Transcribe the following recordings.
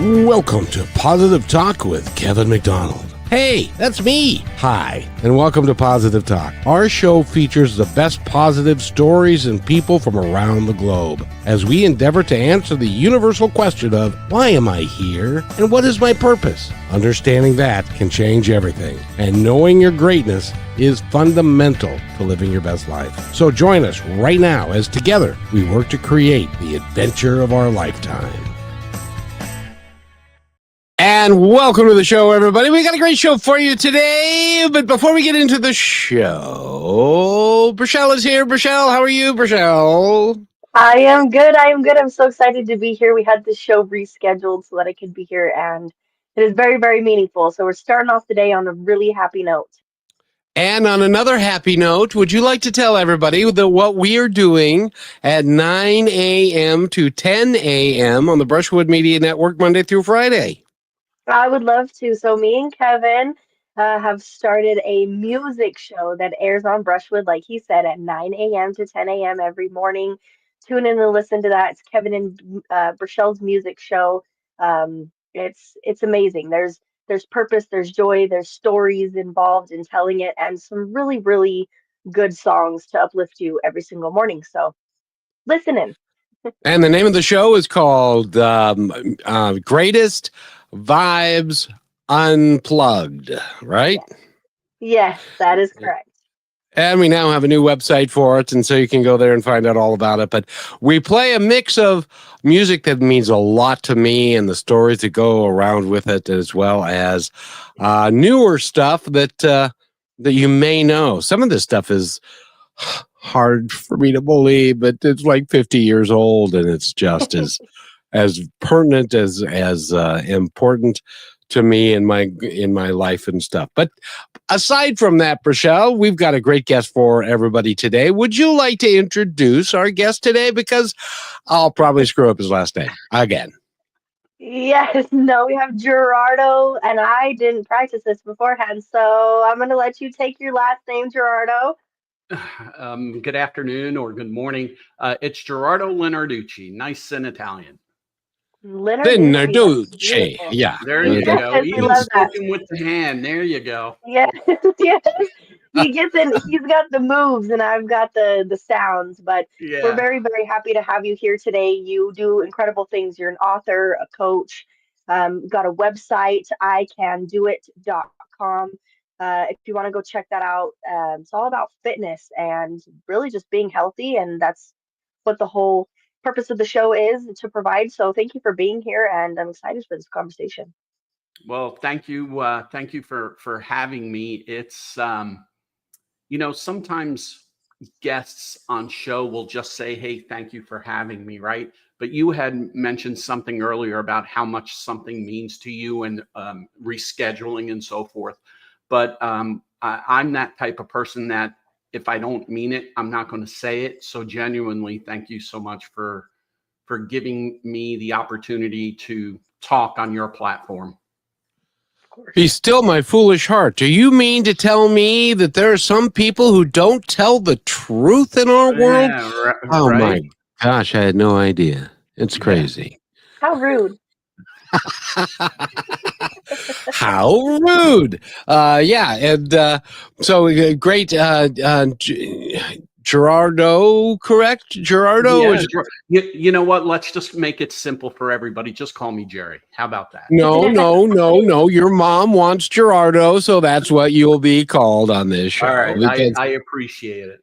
Welcome to Positive Talk with Kevin McDonald. Hey, that's me. Hi, and welcome to Positive Talk. Our show features the best positive stories and people from around the globe as we endeavor to answer the universal question of why am I here and what is my purpose? Understanding that can change everything, and knowing your greatness is fundamental to living your best life. So join us right now as together we work to create the adventure of our lifetime. And welcome to the show, everybody. We got a great show for you today. But before we get into the show, Brachelle is here. Brachelle, how are you, Brachelle? I am good. I am good. I'm so excited to be here. We had this show rescheduled so that I could be here, and it is very, very meaningful. So we're starting off the day on a really happy note. And on another happy note, would you like to tell everybody what we are doing at 9 a.m. to 10 a.m. on the Brushwood Media Network Monday through Friday? I would love to. So me and Kevin have started a music show that airs on Brushwood, like he said, at 9 a.m. to 10 a.m. every morning. Tune in and listen to that. It's Kevin and Brachelle's music show. It's amazing. There's purpose, there's joy, there's stories involved in telling it, and some really, really good songs to uplift you every single morning. So listen in. And the name of the show is called Greatest Vibes Unplugged, right? Yes, that is correct. And we now have a new website for it, and so you can go there and find out all about it. But we play a mix of music that means a lot to me and the stories that go around with it, as well as newer stuff that you may know. Some of this stuff is hard for me to believe, but it's like 50 years old, and it's just as pertinent as important to me in my life and stuff. But aside from that, Brachelle, we've got a great guest for everybody today. Would you like to introduce our guest today? Because I'll probably screw up his last name again. Yes, no, we have Gerardo, and I didn't practice this beforehand, so I'm going to let you take your last name, Gerardo. Good afternoon or good morning. It's Gerardo Linarducci. Nice in Italian. Linarducci. Yeah. There you Yes, go. I Even love that. spoken with the hand. There you go. Yes, yes. He gets in, he's got the moves, and I've got the sounds, but we're Yeah. very, very happy to have you here today. You do incredible things. You're an author, a coach, got a website, icandoit.com. If you want to go check that out, it's all about fitness and really just being healthy. And that's what the whole purpose of the show is to provide. So thank you for being here. And I'm excited for this conversation. Well, thank you. Thank you for having me. It's sometimes guests on show will just say, "Hey, thank you for having me," right? But you had mentioned something earlier about how much something means to you and rescheduling and so forth. But I'm that type of person that if I don't mean it, I'm not going to say it. So genuinely, thank you so much for giving me the opportunity to talk on your platform. Be still my foolish heart. Do you mean to tell me that there are some people who don't tell the truth in our world? Yeah, Oh right. my gosh, I had no idea. It's crazy. How rude. How rude. Yeah. And so great. Gerardo, correct? Gerardo? Yeah, you know what? Let's just make it simple for everybody. Just call me Gerry. How about that? No. Your mom wants Gerardo, so that's what you'll be called on this show. All right. I appreciate it.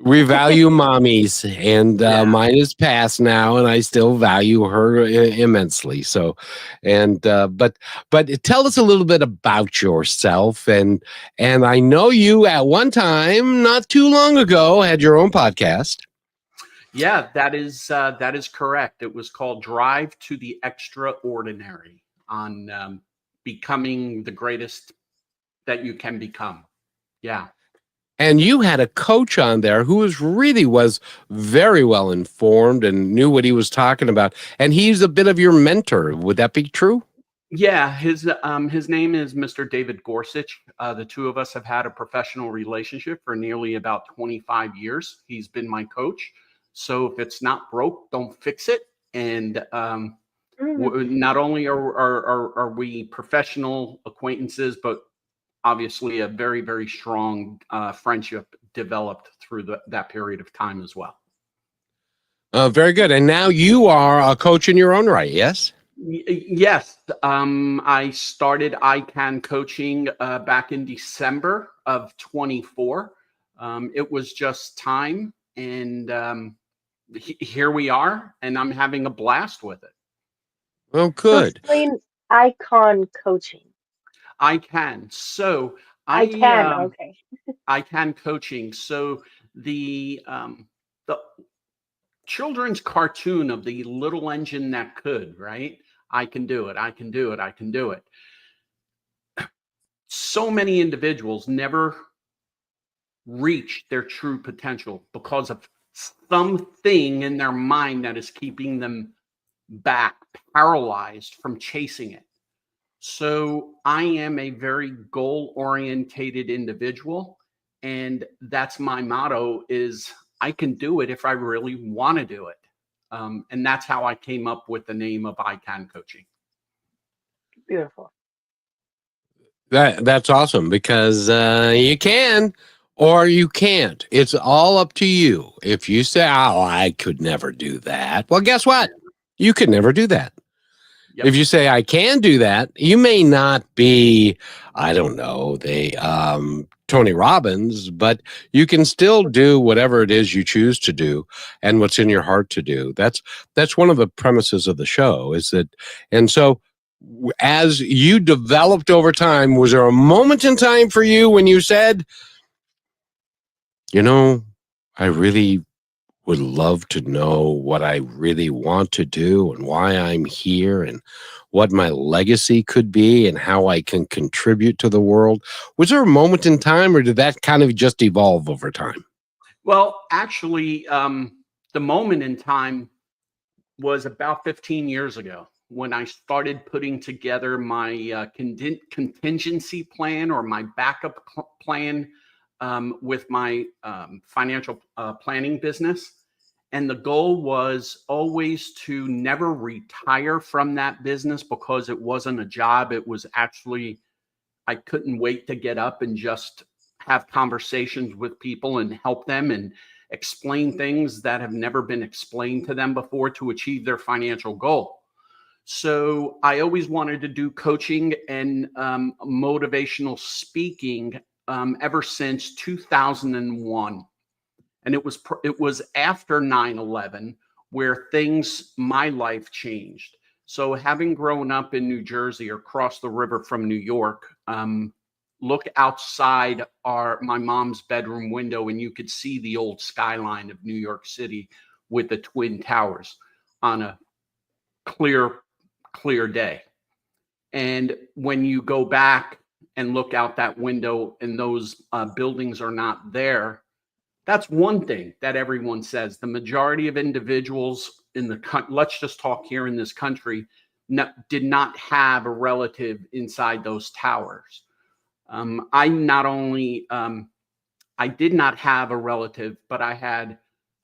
We value mommies, and mine is past now, and I still value her immensely. So, and but tell us a little bit about yourself, and I know you at one time, not too long ago, had your own podcast. Yeah, that is correct. It was called Drive to the Extraordinary on becoming the greatest that you can become. Yeah. And you had a coach on there who was very well informed and knew what he was talking about. And he's a bit of your mentor. Would that be true? Yeah, his name is Mr. David Gorsuch. The two of us have had a professional relationship for nearly about 25 years. He's been my coach. So if it's not broke, don't fix it. And Mm. Not only are we professional acquaintances, but obviously a very, very strong friendship developed through that period of time as well. Very good. And now you are a coach in your own right, yes? Yes, I started EYECAN Coaching back in December of 24. It was just time, and here we are, and I'm having a blast with it. Oh, So good. explain icon coaching. EYECAN. So I I can. um, Okay. EYECAN Coaching. So the children's cartoon of the little engine that could, right? I can do it. I can do it. I can do it. So many individuals never reach their true potential because of something in their mind that is keeping them back, paralyzed from chasing it. So I am a very goal orientated individual, and that's my motto is I can do it if I really want to do it. And that's how I came up with the name of EYECAN Coaching. Beautiful. That's awesome because you can or you can't. It's all up to you. If you say, "Oh, I could never do that," well, guess what? You could never do that. If Yep. you say, "I can do that," you may not be, I don't know, Tony Robbins, but you can still do whatever it is you choose to do and what's in your heart to do. That's one of the premises of the show is that, and so as you developed over time, was there a moment in time for you when you said, you know, I really would love to know what I really want to do and why I'm here and what my legacy could be and how I can contribute to the world? Was there a moment in time or did that kind of just evolve over time? Well, actually, the moment in time was about 15 years ago when I started putting together my contingency plan or my backup plan with my financial planning business. And the goal was always to never retire from that business because it wasn't a job. It was actually, I couldn't wait to get up and just have conversations with people and help them and explain things that have never been explained to them before to achieve their financial goal. So I always wanted to do coaching and motivational speaking ever since 2001. And it was after 9/11 where my life changed. So having grown up in New Jersey or across the river from New York, look outside my mom's bedroom window and you could see the old skyline of New York City with the twin towers on a clear clear day. And when you go back and look out that window and those buildings are not there, that's one thing that everyone says. The majority of individuals let's just talk here in this country, did not have a relative inside those towers. I not only I did not have a relative, but I had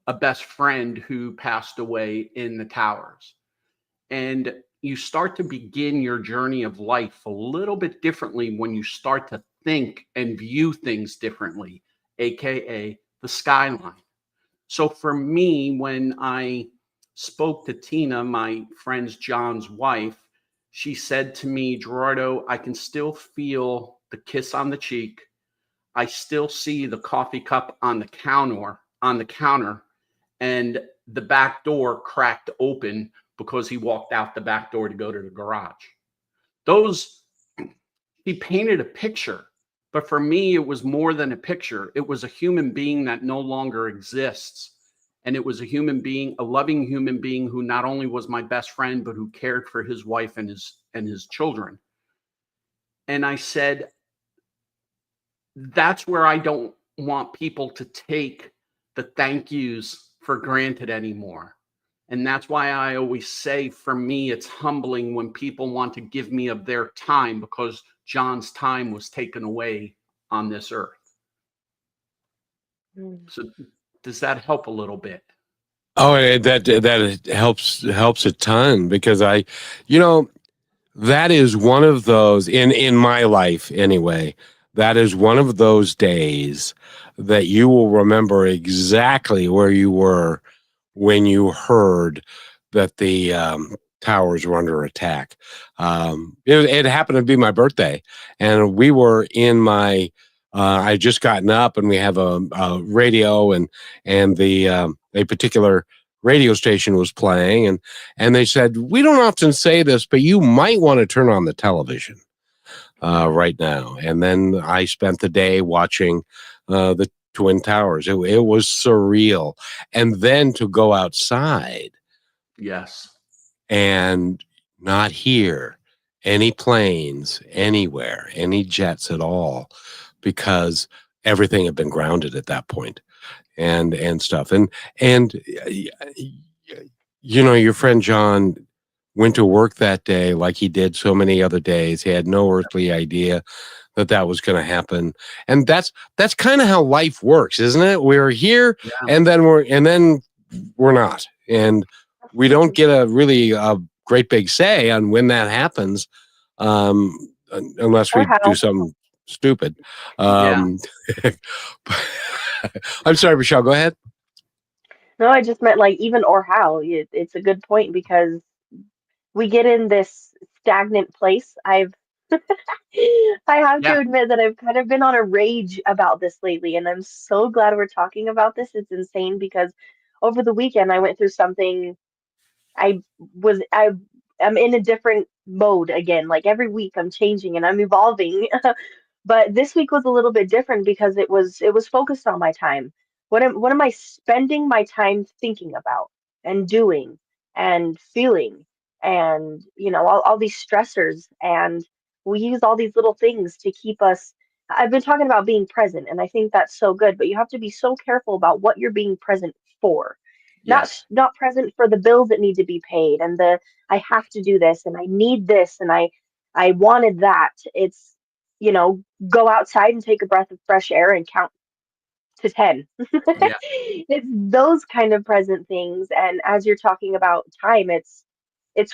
a best friend who passed away in the towers. And you start to begin your journey of life a little bit differently when you start to think and view things differently, aka the skyline. So for me, when I spoke to Tina, my friend's John's wife, she said to me, Gerardo, I can still feel the kiss on the cheek. I still see the coffee cup on the counter, and the back door cracked open because he walked out the back door to go to the garage. Those He painted a picture, but for me it was more than a picture. It was a human being that no longer exists. And it was a human being, a loving human being who not only was my best friend, but who cared for his wife and his children. And I said, that's where I don't want people to take the thank yous for granted anymore. And that's why I always say, for me, it's humbling when people want to give me of their time because John's time was taken away on this earth. Mm. So does that help a little bit? Oh, that helps a ton because you know, that is one of those in my life anyway. That is one of those days that you will remember exactly where you were when you heard that the towers were under attack. It happened to be my birthday, and we were in my. I had just gotten up, and we have a radio, and the a particular radio station was playing, and they said, we don't often say this, but you might want to turn on the television right now. And then I spent the day watching the Twin Towers. It was surreal. And then to go outside Yes. and not hear any planes anywhere, any jets at all, because everything had been grounded at that point and stuff. And you know, your friend John went to work that day like he did so many other days. He had no earthly idea that that was going to happen. And that's kind of how life works, isn't it? We're here Yeah. and then we're not. And we don't get a great big say on when that happens, unless Or we do how. something stupid. Yeah. I'm sorry, Michelle, go ahead. No, I just meant like even or how. It's a good point because we get in this stagnant place. I have Yeah. to admit that I've kind of been on a rage about this lately, and I'm so glad we're talking about this. It's insane because over the weekend I went through something. I I am in a different mode again. Like every week I'm changing and I'm evolving. But this week was a little bit different because it was focused on my time. What am I spending my time thinking about and doing and feeling and all these stressors, and we use all these little things to keep us. I've been talking about being present, and I think that's so good, but you have to be so careful about what you're being present for. Yes. Not present for the bills that need to be paid and the I have to do this and I need this and I wanted that. It's go outside and take a breath of fresh air and count to 10. Yeah. It's those kind of present things. And as you're talking about time, it's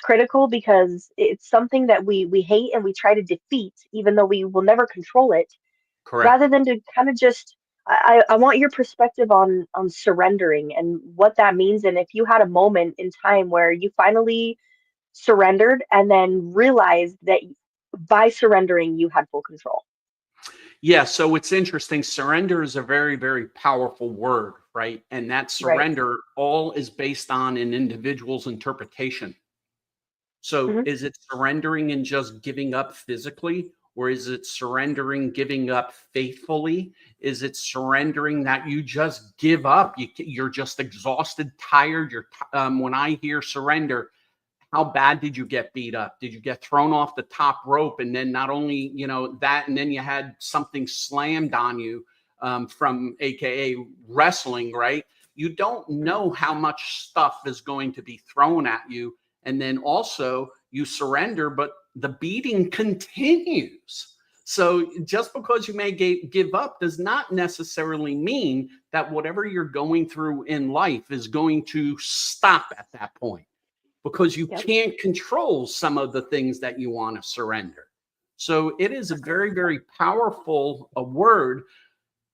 critical because it's something that we hate and we try to defeat, even though we will never control it, rather Correct. than to kind of just I want your perspective on surrendering and what that means. And if you had a moment in time where you finally surrendered and then realized that by surrendering you had full control. Yeah, so it's interesting. Surrender is a very, very powerful word, right? And that Right. surrender all is based on an individual's interpretation. So Hmm. is it surrendering and just giving up physically? Or is it surrendering, giving up faithfully? Is it surrendering that you just give up? You're just exhausted, tired. When I hear surrender, how bad did you get beat up? Did you get thrown off the top rope? And then not only, that, and then you had something slammed on you from AKA wrestling, right? You don't know how much stuff is going to be thrown at you. And then also you surrender, but the beating continues. So just because you may give up does not necessarily mean that whatever you're going through in life is going to stop at that point, because you Yep. can't control some of the things that you want to surrender. So it is a very, very powerful word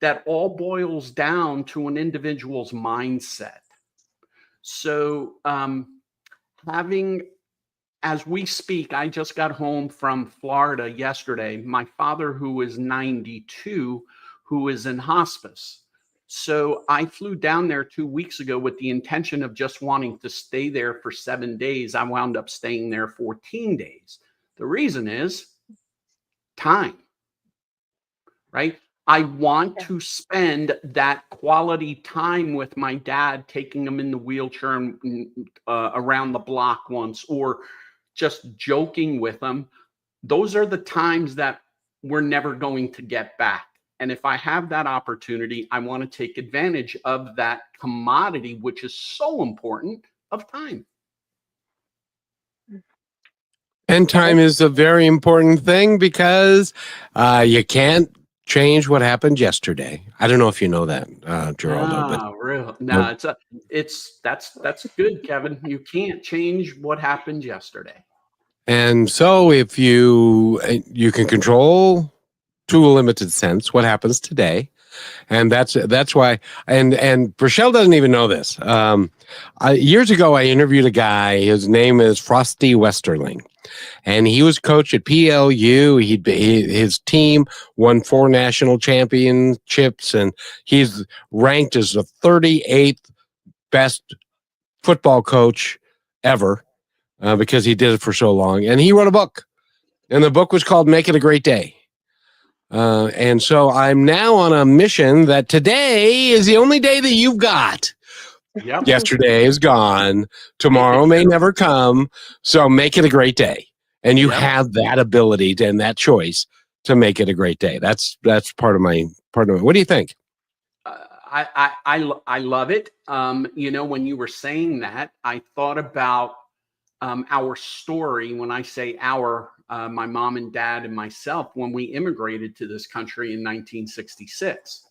that all boils down to an individual's mindset. So having, as we speak, I just got home from Florida yesterday. My father, who is 92, who is in hospice. So I flew down there 2 weeks ago with the intention of just wanting to stay there for 7 days. I wound up staying there 14 days. The reason is time, right? I want Yeah. to spend that quality time with my dad, taking him in the wheelchair and around the block once, or just joking with him. Those are the times that we're never going to get back. And if I have that opportunity, I want to take advantage of that commodity, which is so important, of time. And time Valid. is a very important thing because you can't change what happened yesterday. I don't know if you know that, Geraldo, but Real. No, nope. that's good, Kevin. You can't change what happened yesterday. And so if you can control to a limited sense what happens today. And that's why, and Rochelle doesn't even know this. Years ago, I interviewed a guy. His name is Frosty Westerling, and he was coach at PLU. His team won 4 national championships, and he's ranked as the 38th best football coach ever because he did it for so long. And he wrote a book, and the book was called "Make It a Great Day." And so I'm now on a mission that today is the only day that you've got. Yep. Yesterday is gone. Tomorrow may never come. So make it a great day. And you have that ability and that choice to make it a great day. That's part of my. What do you think? I love it. When you were saying that, I thought about our story. When I say our, my mom and dad and myself, when we immigrated to this country in 1966,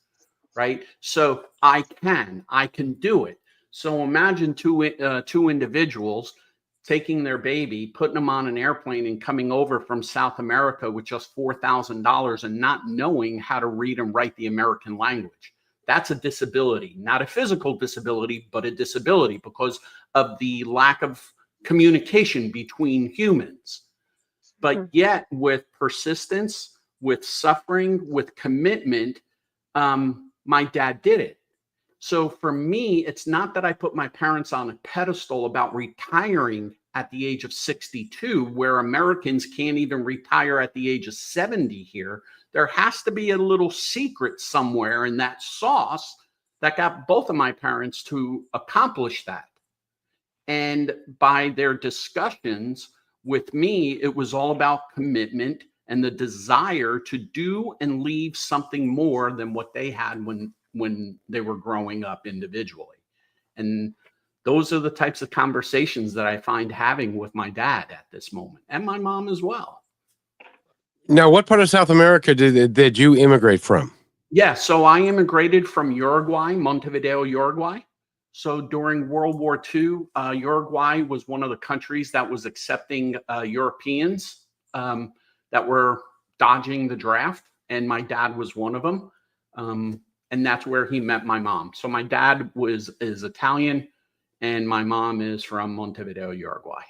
right? So I can do it. So imagine two individuals taking their baby, putting them on an airplane and coming over from South America with just $4,000 and not knowing how to read and write the American language. That's a disability, not a physical disability, but a disability because of the lack of communication between humans. But yet with persistence, with suffering, with commitment, my dad did it. So for me, it's not that I put my parents on a pedestal about retiring at the age of 62, where Americans can't even retire at the age of 70 here. There has to be a little secret somewhere in that sauce that got both of my parents to accomplish that. And by their discussions with me, it was all about commitment and the desire to do and leave something more than what they had when they were growing up individually. And those are the types of conversations that I find having with my dad at this moment, and my mom as well. Now, what part of South America did you immigrate from? Yeah, so I immigrated from Uruguay, Montevideo, Uruguay. So during World War II, Uruguay was one of the countries that was accepting Europeans that were dodging the draft, and my dad was one of them. And that's where he met my mom. So my dad is Italian, and my mom is from Montevideo, Uruguay.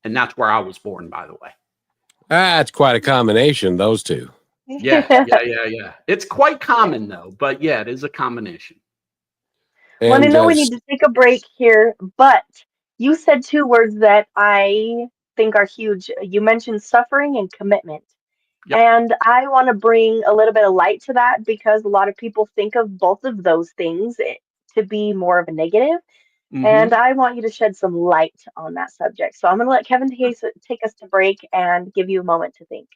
And that's where I was born, by the way. That's quite a combination, those two. Yeah. It's quite common, though. But yeah, it is a combination. Well, I know we need to take a break here, but you said 2 words that I think are huge. You mentioned suffering and commitment. Yep. And I want to bring a little bit of light to that because a lot of people think of both of those things to be more of a negative. Mm-hmm. And I want you to shed some light on that subject. So I'm going to let Kevin take us to break and give you a moment to think.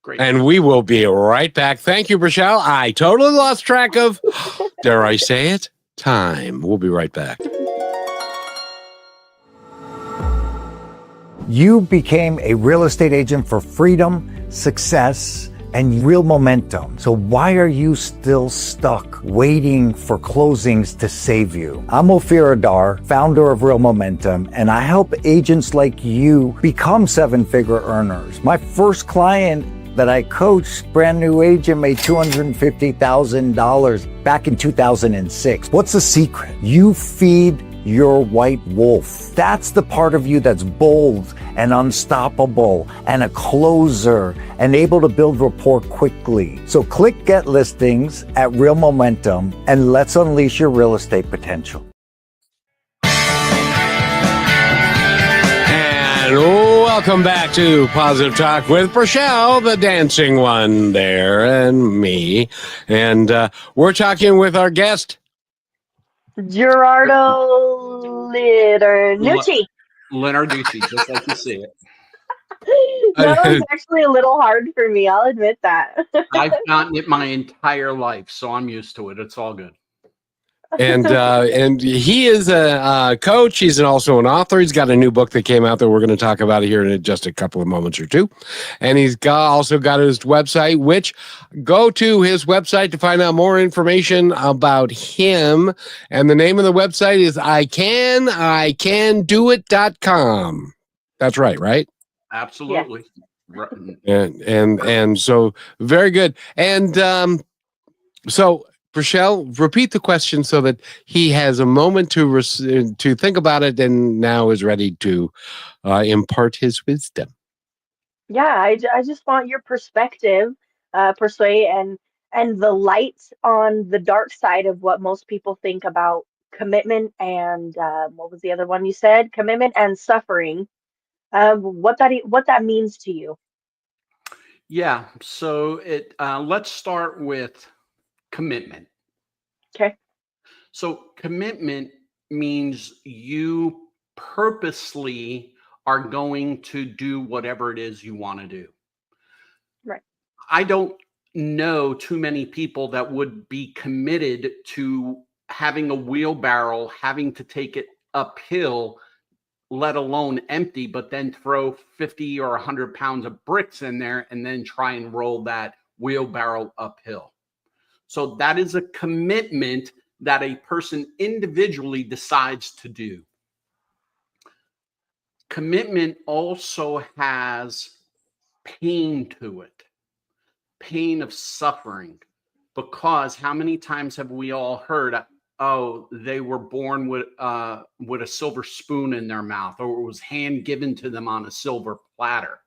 Great. And we will be right back. Thank you, Rochelle. I totally lost track of, dare I say it, time. We'll be right back. You became a real estate agent for freedom, success, and real momentum. So why are you still stuck waiting for closings to save you? I'm Ophir Adar, founder of Real Momentum, and I help agents like you become 7-figure earners. My first client that I coached, brand new agent, made $250,000 back in 2006. What's the secret? You feed your white wolf. That's the part of you that's bold and unstoppable and a closer and able to build rapport quickly. So click Get Listings at Real Momentum and let's unleash your real estate potential. And welcome back to Positive Talk with Rochelle, the dancing one there, and me. And we're talking with our guest, Gerardo Linarducci. Linarducci, just like you see it. That was actually a little hard for me. I'll admit that. I've gotten it my entire life, so I'm used to it. It's all good. And he is a coach. He's also an author. He's got a new book that came out that we're going to talk about here in just a couple of moments or two. And he's also got his website, which go to his website to find out more information about him. And the name of the website is ICanDoIt.com. That's right? Absolutely. And so very good. And so, Rochelle, repeat the question so that he has a moment to think about it and now is ready to impart his wisdom. Yeah, I just want your perspective, Persuade, and the light on the dark side of what most people think about commitment and what was the other one you said? Commitment and suffering. What that means to you. Yeah. So let's start with commitment. Okay. So commitment means you purposely are going to do whatever it is you want to do. Right. I don't know too many people that would be committed to having a wheelbarrow, having to take it uphill, let alone empty, but then throw 50 or 100 pounds of bricks in there and then try and roll that wheelbarrow uphill. So that is a commitment that a person individually decides to do. Commitment also has pain to it, pain of suffering, because how many times have we all heard, oh, they were born with a silver spoon in their mouth, or it was hand given to them on a silver platter.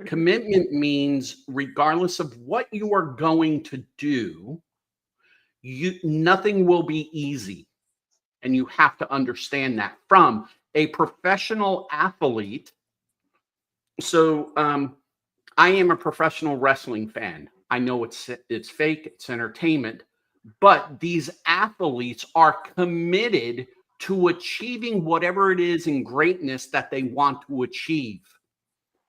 Commitment means regardless of what you are going to do, nothing will be easy. And you have to understand that from a professional athlete. So I am a professional wrestling fan. I know it's fake, it's entertainment, but these athletes are committed to achieving whatever it is in greatness that they want to achieve.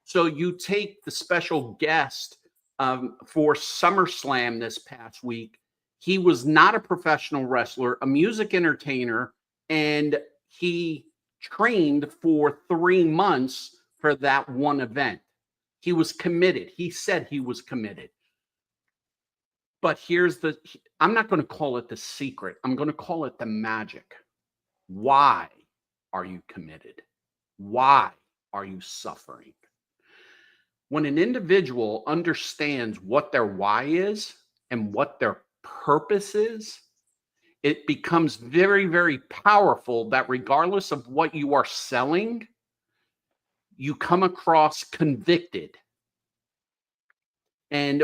So you take the special guest for SummerSlam this past week. He was not a professional wrestler, a music entertainer, and he trained for 3 months for that one event. He was committed. He said he was committed. But I'm not going to call it the secret. I'm going to call it the magic. Why are you committed? Why are you suffering? When an individual understands what their why is and what their purpose is, it becomes very, very powerful that regardless of what you are selling, you come across convicted. And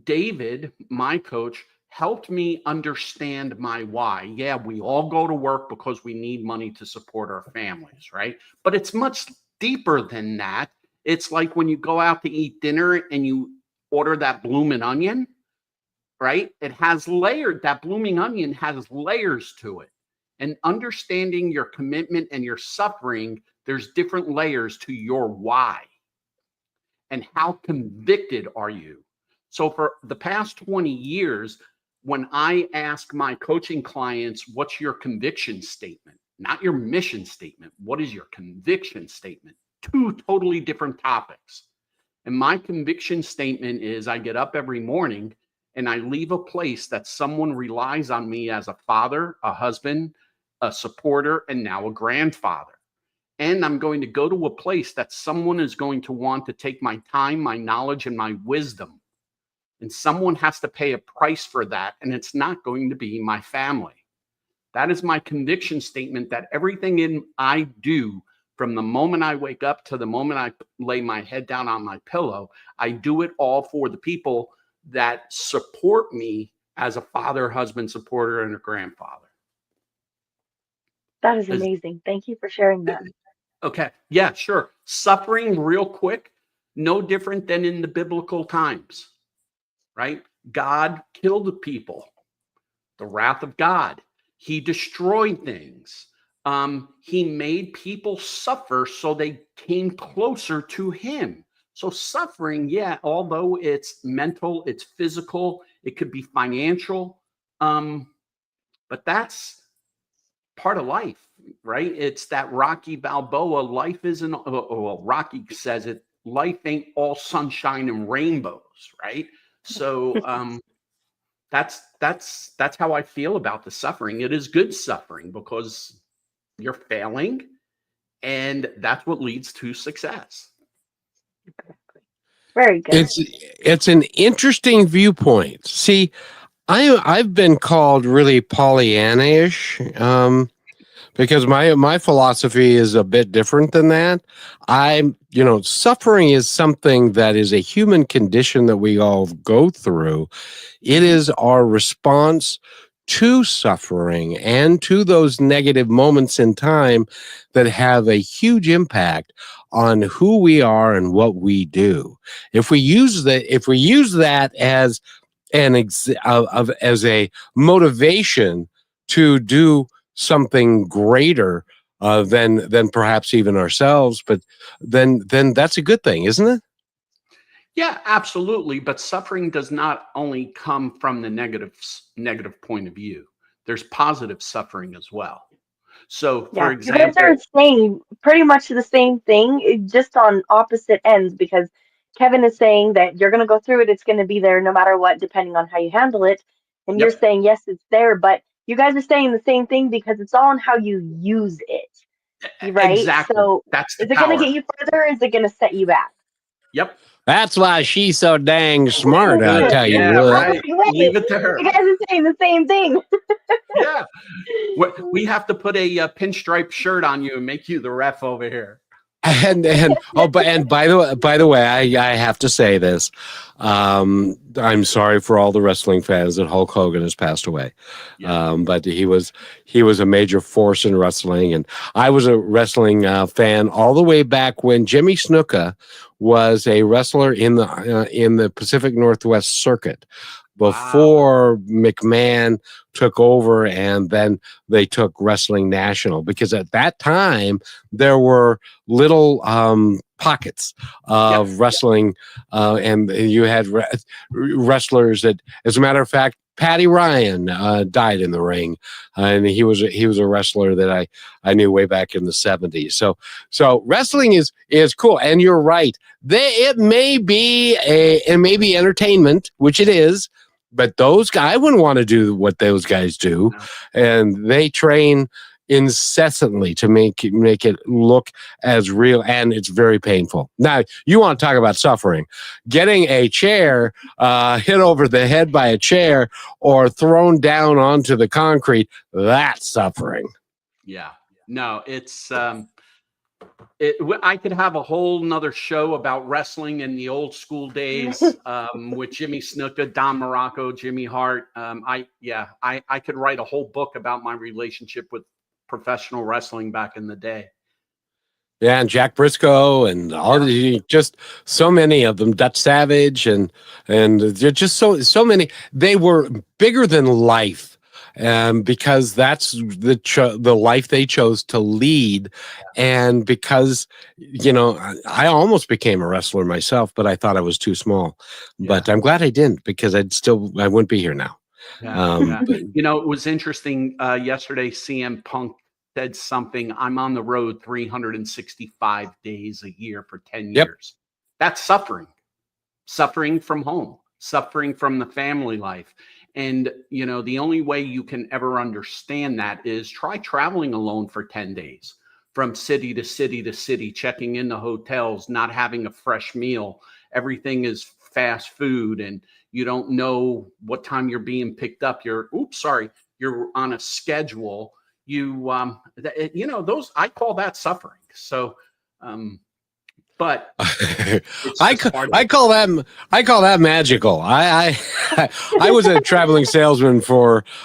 David, my coach, helped me understand my why. Yeah, we all go to work because we need money to support our families, right? But it's much deeper than that. It's like when you go out to eat dinner and you order that blooming onion, right? It has layers. That blooming onion has layers to it. And understanding your commitment and your suffering, there's different layers to your why. And how convicted are you? So for the past 20 years, when I ask my coaching clients, what's your conviction statement? Not your mission statement. What is your conviction statement? Two totally different topics. And my conviction statement is I get up every morning and I leave a place that someone relies on me as a father, a husband, a supporter, and now a grandfather. And I'm going to go to a place that someone is going to want to take my time, my knowledge, and my wisdom. And someone has to pay a price for that. And it's not going to be my family. That is my conviction statement that everything I do from the moment I wake up to the moment I lay my head down on my pillow, I do it all for the people that support me as a father, husband, supporter, and a grandfather. That is amazing. Thank you for sharing that. Okay. Yeah, sure. Suffering real quick, no different than in the biblical times, right? God killed people, the wrath of God. He destroyed things. He made people suffer so they came closer to him. So suffering, yeah, although it's mental, it's physical, it could be financial. but that's part of life, right? It's that Rocky Balboa. Life isn't, well, Rocky says it, life ain't all sunshine and rainbows, right? So that's how I feel about the suffering. It is good suffering because you're failing, and that's what leads to success. Very good. It's an interesting viewpoint. See, I've been called really Pollyanna-ish, because my philosophy is a bit different than that. Suffering is something that is a human condition that we all go through. It is our response to suffering and to those negative moments in time that have a huge impact on who we are and what we do. If we use that as as a motivation to do something greater than perhaps even ourselves, but then that's a good thing, isn't it? Yeah, absolutely. But suffering does not only come from the negative point of view. There's positive suffering as well. So, for Yeah, you guys are example, saying pretty much the same thing, just on opposite ends, because Kevin is saying that you're going to go through it, it's going to be there no matter what, depending on how you handle it. And you're yep, saying, yes, it's there, but you guys are saying the same thing because it's all on how you use it, right? exactly. So That's the is it going to power. get you further or is it going to set you back? Yep. That's why she's so dang smart, I Good. tell you Yeah, what. right. Wait, Leave it to you her. guys are saying the same thing. Yeah. We have to put a pinstripe shirt on you and make you the ref over here. And by the way, I have to say this. I'm sorry for all the wrestling fans that Hulk Hogan has passed away. Yeah. But he was a major force in wrestling, and I was a wrestling fan all the way back when Jimmy Snuka was a wrestler in the Pacific Northwest circuit Wow. before McMahon took over, and then they took Wrestling National, because at that time there were little pockets Yep. of wrestling, and you had wrestlers that, as a matter of fact, Patty Ryan died in the ring, and he was a wrestler that I knew way back in the 70s. So wrestling is cool, and you're right. It may be entertainment, which it is, but those guys, I wouldn't want to do what those guys do, No. and they train incessantly to make it look as real, and it's very painful. Now, you want to talk about suffering? Getting a chair hit over the head by a chair or thrown down onto the concrete, that's suffering. Yeah. No, it's I could have a whole nother show about wrestling in the old school days, with Jimmy Snuka, Don Morocco, Jimmy Hart. I could write a whole book about my relationship with professional wrestling back in the day. Yeah, and Jack Briscoe and all just so many of them, Dutch Savage, and they're just so many. They were bigger than life, because that's the life they chose to lead, and because I almost became a wrestler myself, but I thought I was too small. But I'm glad I didn't, because I wouldn't be here now. Yeah. But It was interesting. Yesterday, CM Punk said something. I'm on the road 365 days a year for 10 yep. years. That's suffering from home, suffering from the family life. And, the only way you can ever understand that is try traveling alone for 10 days from city to city to city, checking into hotels, not having a fresh meal. Everything is fast food, and you don't know what time you're being picked up. You're on a schedule. Those, I call that suffering. So, but I call that magical. I was a traveling salesman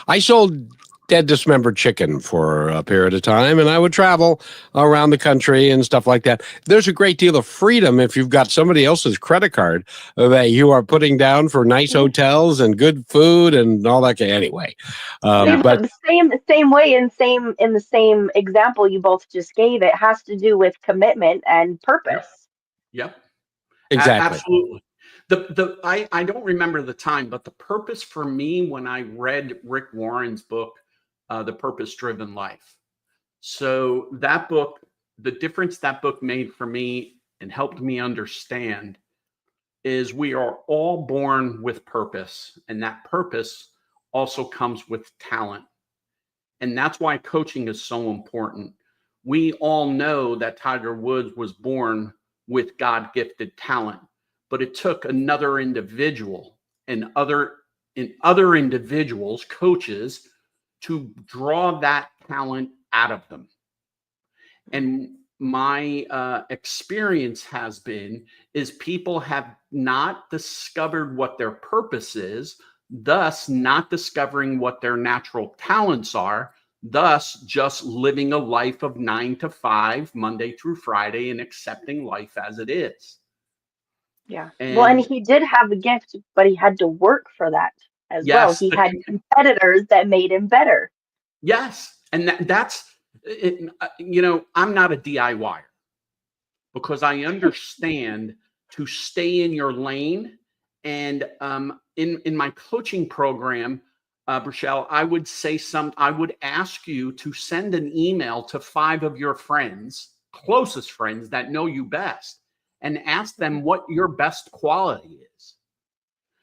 I sold dead dismembered chicken for a period of time, and I would travel around the country and stuff like that. There's a great deal of freedom if you've got somebody else's credit card that you are putting down for nice hotels and good food and all that. Anyway, but the same way, and in the same example you both just gave, it has to do with commitment and purpose. Yep. exactly. Absolutely. I don't remember the time, but the purpose for me when I read Rick Warren's book, The Purpose-Driven Life. So that book, the difference that book made for me and helped me understand is we are all born with purpose, and that purpose also comes with talent. And that's why coaching is so important. We all know that Tiger Woods was born with God-gifted talent, but it took another individual and other individuals, coaches, to draw that talent out of them. And my experience has been is people have not discovered what their purpose is, thus not discovering what their natural talents are, thus just living a life of 9 to 5, Monday through Friday, and accepting life as it is. Yeah. Well, and he did have a gift, but he had to work for that as well. Yes, He had competitors that made him better. yes. And that's it. I'm not a DIYer because I understand to stay in your lane. And in my coaching program, Rochelle, I would ask you to send an email to 5 of your friends, closest friends that know you best, and ask them what your best quality is.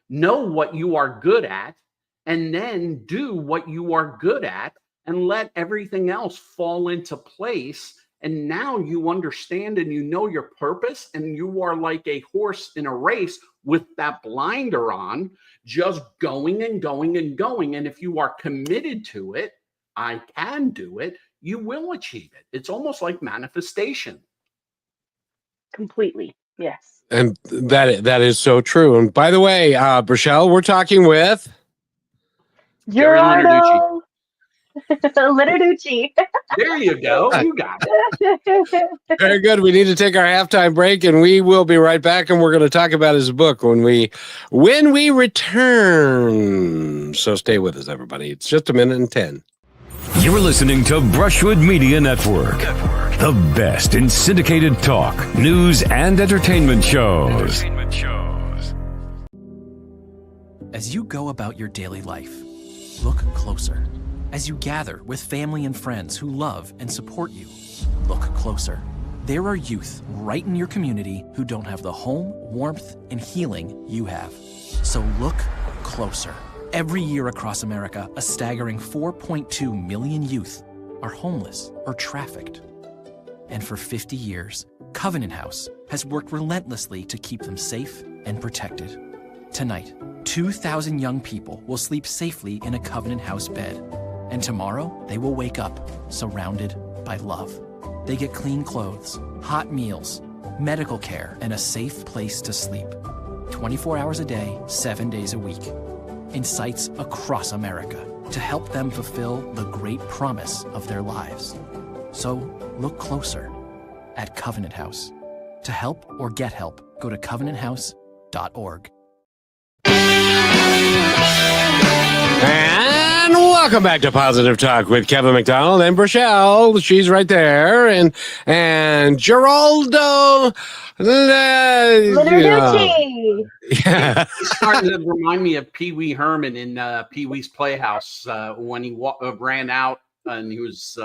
Know what you are good at, and then do what you are good at, and let everything else fall into place. And now you understand and you know your purpose, and you are like a horse in a race with that blinder on, just going and going and going. And if you are committed to it, I can do it, you will achieve it. It's almost like manifestation. Completely. Yes. And that is so true. And by the way, Rochelle, we're talking with Gerry Linarducci. Linarducci. There you go. You got it. Very good. We need to take our halftime break, and we will be right back. And we're going to talk about his book when we return. So stay with us, everybody. It's just 1:10. You're listening to Brushwood Media Network, the best in syndicated talk, news, and entertainment shows. As you go about your daily life, look closer. As you gather with family and friends who love and support you, look closer. There are youth right in your community who don't have the home, warmth, and healing you have. So look closer. Every year across America, a staggering 4.2 million youth are homeless or trafficked. And for 50 years, Covenant House has worked relentlessly to keep them safe and protected. Tonight, 2,000 young people will sleep safely in a Covenant House bed. And tomorrow, they will wake up surrounded by love. They get clean clothes, hot meals, medical care, and a safe place to sleep. 24 hours a day, 7 days a week. In sites across America to help them fulfill the great promise of their lives. So look closer at Covenant House. To help or get help, go to covenanthouse.org. And welcome back to Positive Talk with Kevin McDonald and Rochelle. She's right there. And Geraldo Linarducci. Yeah. He's starting to remind me of Pee Wee Herman in Pee Wee's Playhouse when he ran out and he was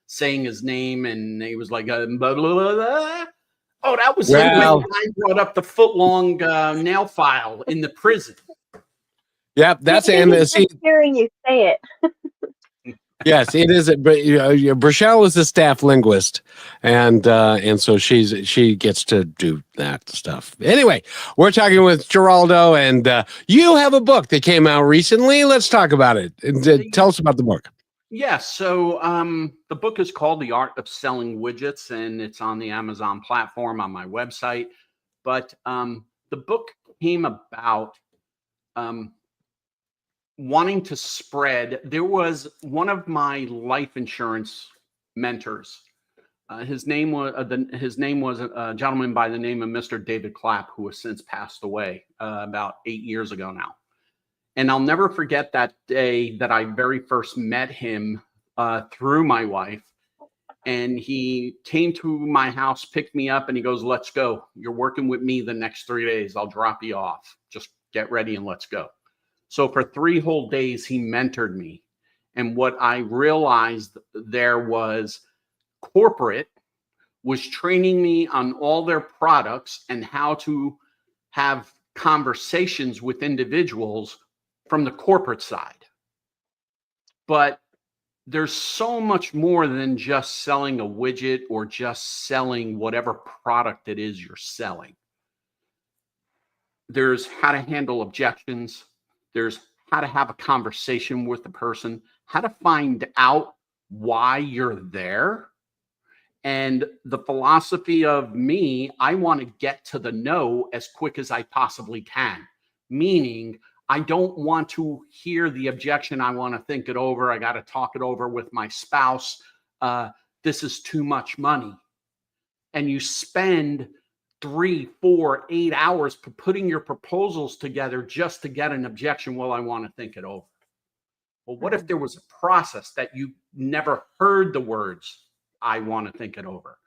saying his name and he was like, blah, blah, blah, blah. Oh, that was him when I brought up the foot-long nail file in the prison. Yep, that's hearing you say it. Yes, it is. But Rochelle is the staff linguist, and so she gets to do that stuff. Anyway, we're talking with Geraldo, and you have a book that came out recently. Let's talk about it. Tell us about the book. Yeah, so the book is called The Art of Selling Widgets, and it's on the Amazon platform on my website. But the book came about wanting to spread. There was one of my life insurance mentors. His name was a gentleman by the name of Mr. David Clapp, who has since passed away about 8 years ago now. And I'll never forget that day that I very first met him through my wife. And he came to my house, picked me up, and he goes, "Let's go. You're working with me the next 3 days. I'll drop you off. Just get ready and let's go." So for 3 whole days, he mentored me. And what I realized there was corporate was training me on all their products and how to have conversations with individuals from the corporate side. But there's so much more than just selling a widget or just selling whatever product it is you're selling. There's how to handle objections. There's how to have a conversation with the person, how to find out why you're there. And the philosophy of me, I want to get to the no as quick as I possibly can. Meaning, I don't want to hear the objection. I want to think it over. I got to talk it over with my spouse. This is too much money. And you spend 3, 4, 8 hours putting your proposals together just to get an objection. Well, I want to think it over. Well, what if there was a process that you never heard the words, I want to think it over?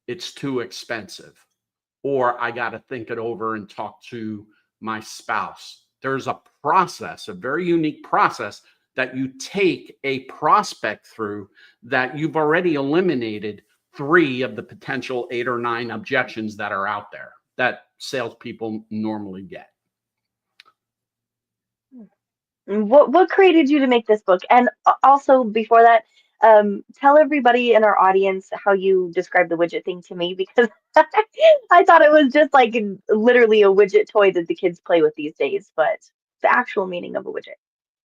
It's too expensive. Or I got to think it over and talk to my spouse. There's a process, a very unique process that you take a prospect through that you've already eliminated 3 of the potential 8 or 9 objections that are out there that salespeople normally get. What created you to make this book? And also before that, tell everybody in our audience how you described the widget thing to me, because I thought it was just like literally a widget toy that the kids play with these days, but the actual meaning of a widget.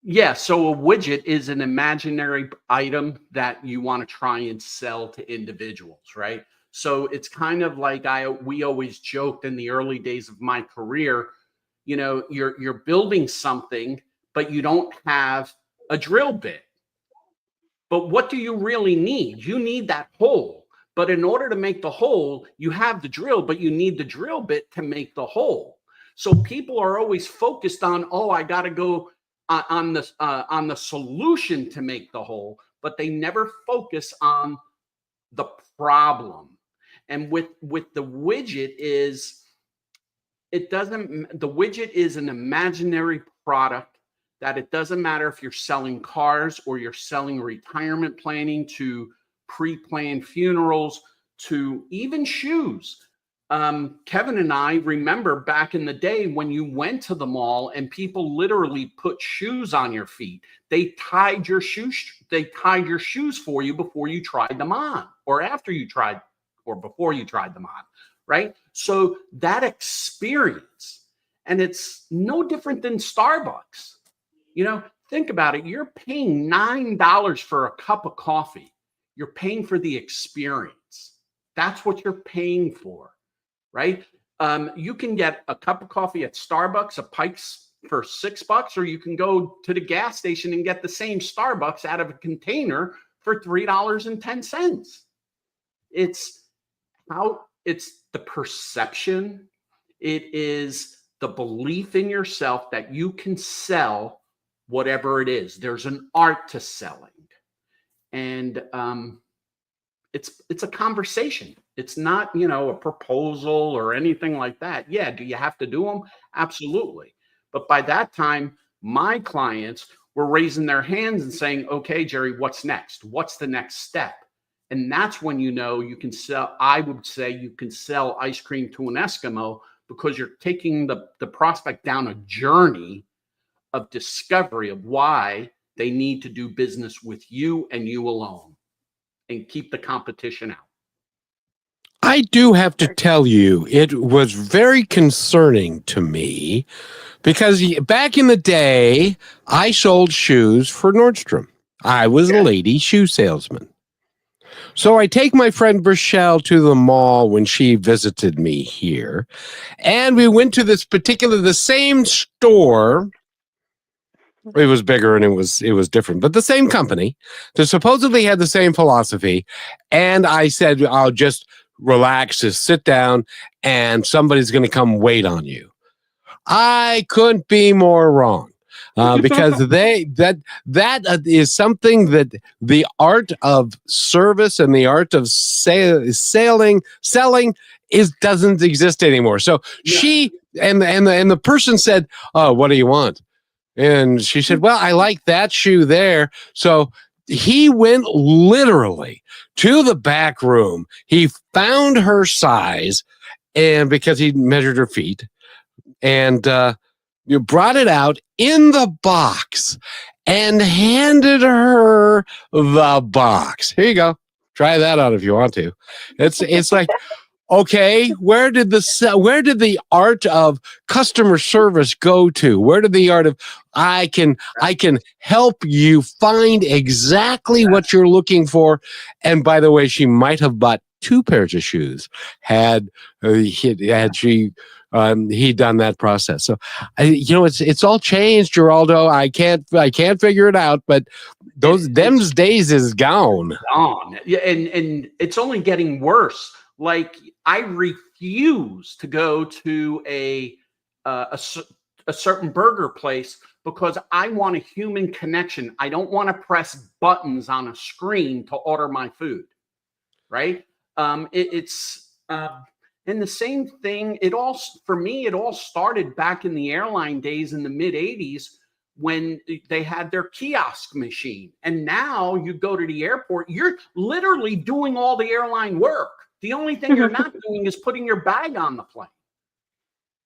Yeah, so a widget is an imaginary item that you want to try and sell to individuals, right? So it's kind of like we always joked in the early days of my career, you know, you're building something, but you don't have a drill bit. But what do you really need? You need that hole. But in order to make the hole, you have the drill, but you need the drill bit to make the hole. So people are always focused on, oh, I got to go on the solution to make the hole, but they never focus on the problem. And with the widget the widget is an imaginary product that it doesn't matter if you're selling cars or you're selling retirement planning to pre-planned funerals to even shoes. Kevin and I remember back in the day when you went to the mall and people literally put shoes on your feet. They tied your shoes for you before you tried them on, or after you tried, or before you tried them on, right? So that experience, and it's no different than Starbucks. You know, think about it. You're paying $9 for a cup of coffee. You're paying for the experience. That's what you're paying for, right? You can get a cup of coffee at Starbucks, a Pike's for $6, or you can go to the gas station and get the same Starbucks out of a container for $3.10. It's the perception. It is the belief in yourself that you can sell whatever it is. There's an art to selling. And it's a conversation. It's not, you know, a proposal or anything like that. Yeah, do you have to do them? Absolutely. But by that time, my clients were raising their hands and saying, okay, Gerry, what's next? What's the next step? And that's when you know you can sell. I would say you can sell ice cream to an Eskimo, because you're taking the prospect down a journey of discovery of why they need to do business with you and you alone, and keep the competition out. I do have to tell you, it was very concerning to me because back in the day, I sold shoes for Nordstrom. I was a lady shoe salesman. So I take my friend Rochelle to the mall when she visited me here, and we went to the same store. It was bigger and it was different, but the same company that supposedly had the same philosophy. And I said, I'll just relax, just sit down, and somebody's going to come wait on you. I couldn't be more wrong. Because that is something that the art of service and the art of selling doesn't exist anymore. So she and the person said, "Oh, what do you want?" And she said, well, I like that shoe there. So he went literally to the back room. He found her size, and because he measured her feet, and you brought it out in the box and handed her the box. Here you go. Try that out if you want to. It's like, okay, where did the art of customer service go to? Where did the art of I can help you find exactly what you're looking for? And by the way, she might have bought 2 pairs of shoes had he done that process. So it's all changed, Geraldo. I can't figure it out, but them's days is gone. Yeah, and it's only getting worse. Like, I refuse to go to a certain burger place because I want a human connection. I don't want to press buttons on a screen to order my food, right? And the same thing. For me, it all started back in the airline days in the mid '80s when they had their kiosk machine. And now you go to the airport, you're literally doing all the airline work. The only thing you're not doing is putting your bag on the plane,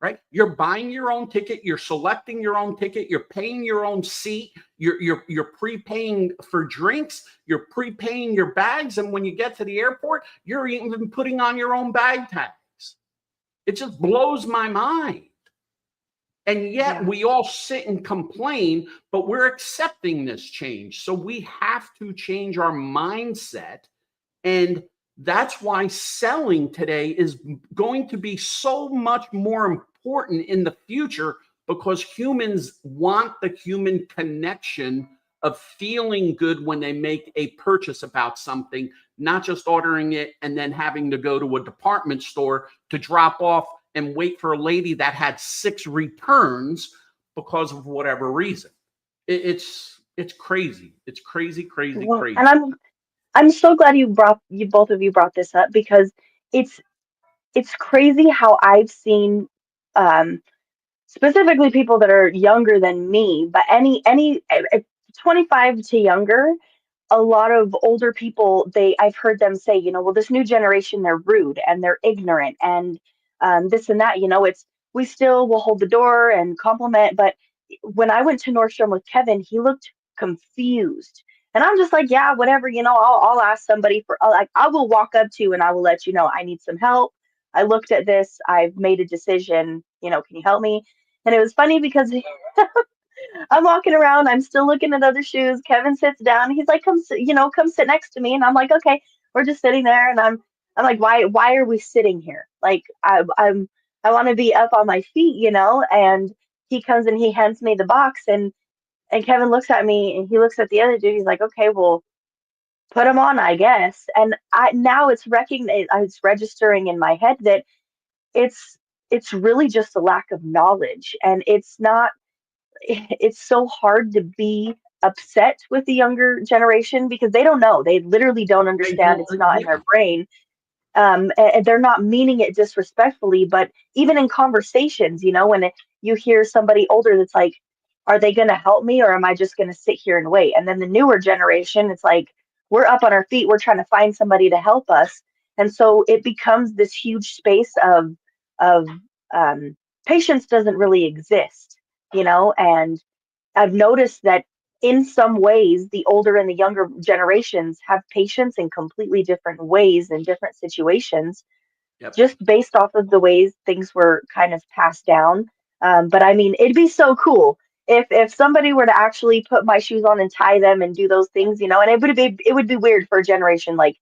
right? You're buying your own ticket. You're selecting your own ticket. You're paying your own seat. You're prepaying for drinks. You're prepaying your bags. And when you get to the airport, you're even putting on your own bag tags. It just blows my mind. And yet we all sit and complain, but we're accepting this change. So we have to change our mindset. And that's why selling today is going to be so much more important in the future, because humans want the human connection of feeling good when they make a purchase about something, not just ordering it and then having to go to a department store to drop off and wait for a lady that had 6 returns because of whatever reason. It's crazy. It's crazy. And I'm so glad both of you brought this up, because it's crazy how I've seen, specifically people that are younger than me, but any 25 to younger, a lot of older people, I've heard them say, well, this new generation, they're rude and they're ignorant and this and that. We still will hold the door and compliment, but when I went to Nordstrom with Kevin, he looked confused. And I'm just like, yeah, whatever, I'll ask somebody I will walk up to and I will let you know I need some help. I looked at this, I've made a decision, can you help me? And it was funny because I'm walking around, I'm still looking at other shoes. Kevin sits down, he's like, come sit next to me. And I'm like, okay, we're just sitting there. And I'm like, why are we sitting here? Like, I want to be up on my feet, and he comes and he hands me the box, and Kevin looks at me and he looks at the other dude. He's like, okay, well, put them on, I guess. And now it's registering in my head that it's really just a lack of knowledge. And it's so hard to be upset with the younger generation because they don't know. They literally don't understand. It's not in their brain. And they're not meaning it disrespectfully, but even in conversations, when you hear somebody older that's like, are they going to help me, or am I just going to sit here and wait? And then the newer generation, it's like, we're up on our feet. We're trying to find somebody to help us. And so it becomes this huge space of patience doesn't really exist, and I've noticed that in some ways, the older and the younger generations have patience in completely different ways in different situations, just based off of the ways things were kind of passed down. But I mean, it'd be so cool if somebody were to actually put my shoes on and tie them and do those things, and it would be weird for a generation like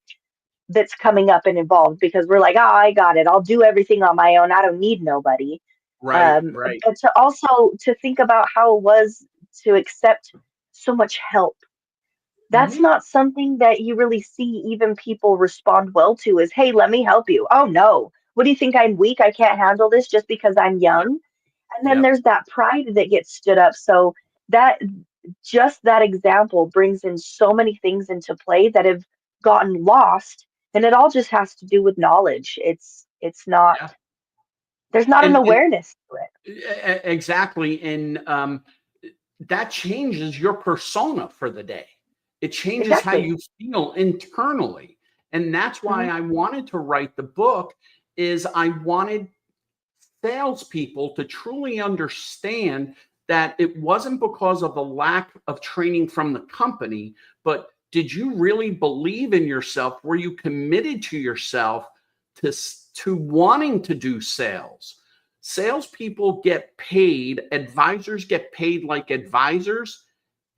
that's coming up and involved, because we're like, oh, I got it. I'll do everything on my own. I don't need nobody. Right. But to think about how it was to accept so much help. That's not something that you really see even people respond well to, is, hey, let me help you. Oh no. What do you think, I'm weak? I can't handle this just because I'm young. And then there's that pride that gets stood up. So that example brings in so many things into play that have gotten lost. And it all just has to do with knowledge. It's not, there's not an awareness to it. Exactly. And that changes your persona for the day. It changes how Exactly. you feel internally. And that's why Mhm. I wanted to write the book, is I wanted salespeople to truly understand that it wasn't because of the lack of training from the company, but did you really believe in yourself? Were you committed to yourself to wanting to do sales? Salespeople get paid, advisors get paid like advisors.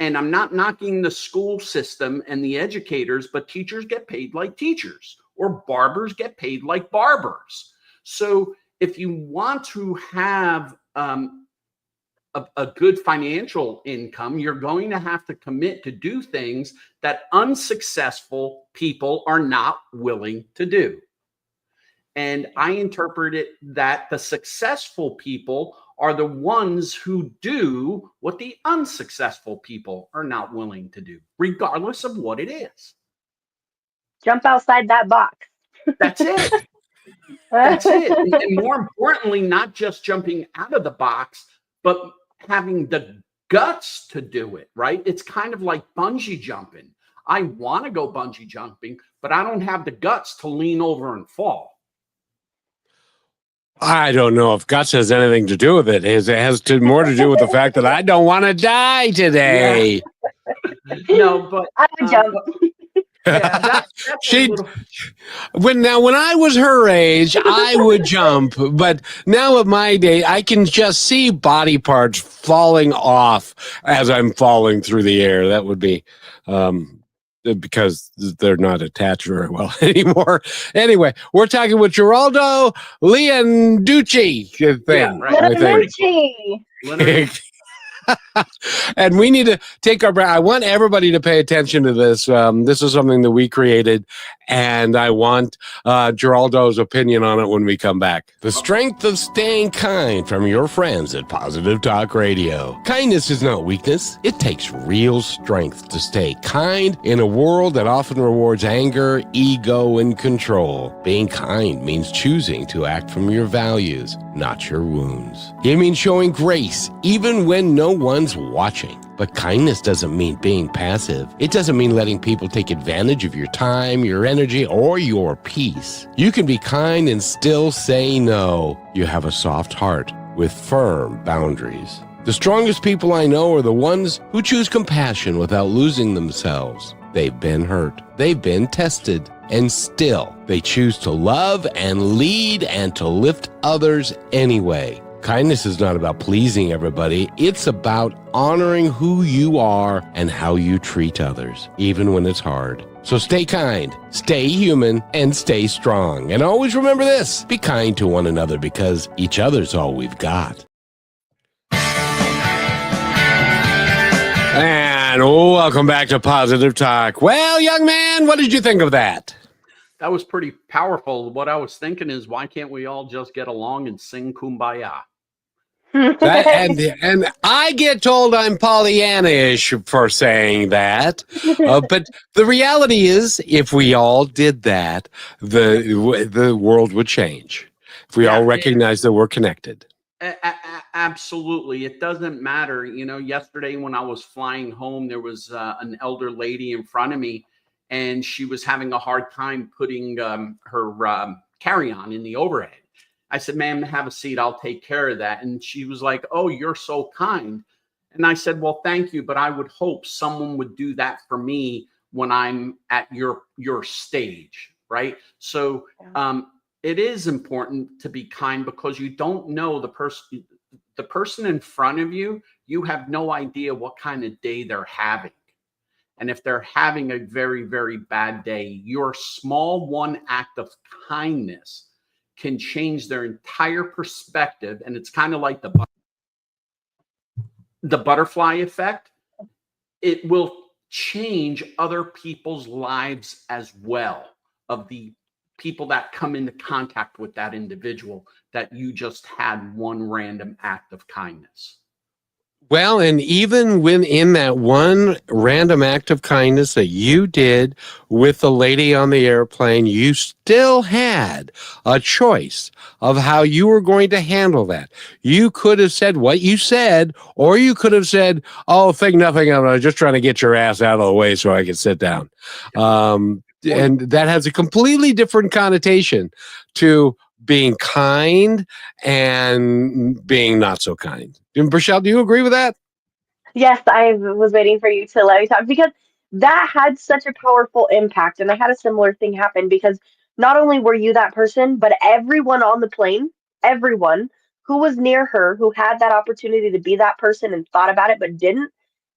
And I'm not knocking the school system and the educators, but teachers get paid like teachers, or barbers get paid like barbers. So if you want to have a good financial income, you're going to have to commit to do things that unsuccessful people are not willing to do. And I interpret it that the successful people are the ones who do what the unsuccessful people are not willing to do, regardless of what it is. Jump outside that box. That's it. That's it. And more importantly, not just jumping out of the box, but having the guts to do it, right? It's kind of like bungee jumping. I want to go bungee jumping, but I don't have the guts to lean over and fall. I don't know if guts has anything to do with it. It has more to do with the fact that I don't want to die today. No, but I would jump. yeah, that's a She little. when I was her age, I would jump, but now at my day, I can just see body parts falling off as I'm falling through the air. That would be because they're not attached very well anymore. Anyway, we're talking with Geraldo Linarducci thing, Right. I think. Linarducci. And we need to take our breath. I want everybody to pay attention to this. This is something that we created, and I want Geraldo's opinion on it when we come back. The strength of staying kind from your friends at Positive Talk Radio. Kindness is not weakness. It takes real strength to stay kind in a world that often rewards anger, ego, and control. Being kind means choosing to act from your values, not your wounds. It means showing grace even when no one's watching. But kindness doesn't mean being passive. It doesn't mean letting people take advantage of your time, your energy, or your peace. You can be kind and still say no. You have a soft heart with firm boundaries. The strongest people I know are the ones who choose compassion without losing themselves. They've been hurt. They've been tested. And still, they choose to love and lead and to lift others anyway. Kindness is not about pleasing everybody. It's about honoring who you are and how you treat others, even when it's hard. So stay kind, stay human, and stay strong. And always remember this: be kind to one another because each other's all we've got. And welcome back to Positive Talk. Well, young man, what did you think of that? That was pretty powerful. What I was thinking is, why can't we all just get along and sing Kumbaya? And I get told I'm Pollyanna-ish for saying that, but the reality is, if we all did that, the world would change. If we all recognize that we're connected. Absolutely. It doesn't matter. You know, yesterday when I was flying home, there was an elder lady in front of me, and she was having a hard time putting her carry-on in the overhead. I said, ma'am, have a seat. I'll take care of that. And she was like, oh, you're so kind. And I said, well, thank you. But I would hope someone would do that for me when I'm at your stage. Right. So it is important to be kind, because you don't know the person in front of you. You have no idea what kind of day they're having. And if they're having a very, very bad day, your small one act of kindness can change their entire perspective. And it's kind of like the butterfly effect. It will change other people's lives as well, of the people that come into contact with that individual that you just had one random act of kindness. Well, and even when in that one random act of kindness that you did with the lady on the airplane, you still had a choice of how you were going to handle that. You could have said what you said, or you could have said, "Oh, think nothing of it. I was just trying to get your ass out of the way so I could sit down." And that has a completely different connotation to being kind and being not so kind. Michelle, do you agree with that? Yes, I was waiting for you to let me talk because that had such a powerful impact. And I had a similar thing happen because not only were you that person, but everyone on the plane, everyone who was near her, who had that opportunity to be that person and thought about it but didn't,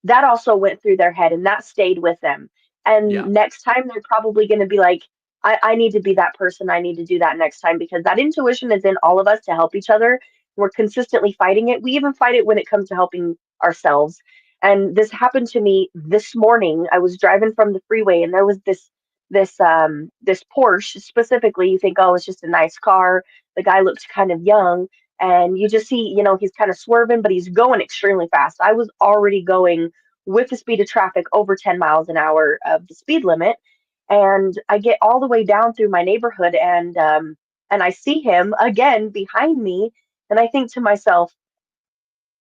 that also went through their head and that stayed with them. And Yeah. next time they're probably going to be like, I need to be that person. I need to do that next time because that intuition is in all of us to help each other. We're consistently fighting it. We even fight it when it comes to helping ourselves. And this happened to me this morning. I was driving from the freeway and there was this Porsche specifically. You think, oh, it's just a nice car. The guy looked kind of young. And you just see, he's kind of swerving, but he's going extremely fast. I was already going with the speed of traffic over 10 miles an hour of the speed limit. And I get all the way down through my neighborhood and I see him again behind me. And I think to myself,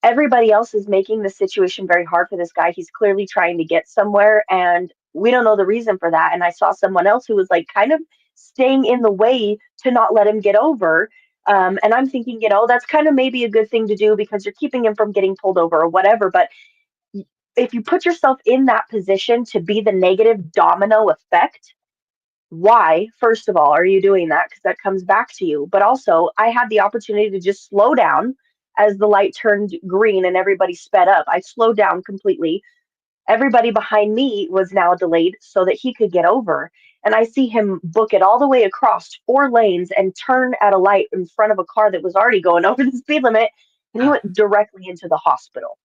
everybody else is making the situation very hard for this guy. He's clearly trying to get somewhere, and we don't know the reason for that. And I saw someone else who was like kind of staying in the way to not let him get over. And I'm thinking, that's kind of maybe a good thing to do because you're keeping him from getting pulled over or whatever. But if you put yourself in that position to be the negative domino effect, why, first of all, are you doing that? Because that comes back to you. But also, I had the opportunity to just slow down as the light turned green and everybody sped up. I slowed down completely. Everybody behind me was now delayed so that he could get over. And I see him book it all the way across 4 lanes and turn at a light in front of a car that was already going over the speed limit. And he went directly into the hospital.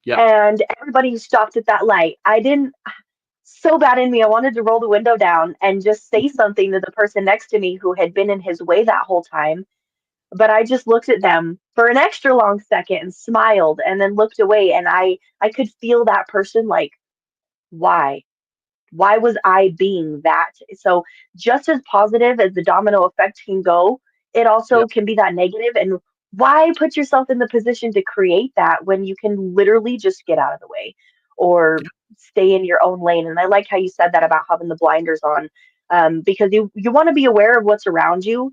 Yeah. And everybody stopped at that light. I didn't, so bad in me. I wanted to roll the window down and just say something to the person next to me who had been in his way that whole time. But I just looked at them for an extra long second and smiled and then looked away. And I could feel that person like, why? Why was I being that? So just as positive as the domino effect can go, it Yeah. also can be that negative. And why put yourself in the position to create that when you can literally just get out of the way or stay in your own lane? And I like how you said that about having the blinders on, because you want to be aware of what's around you,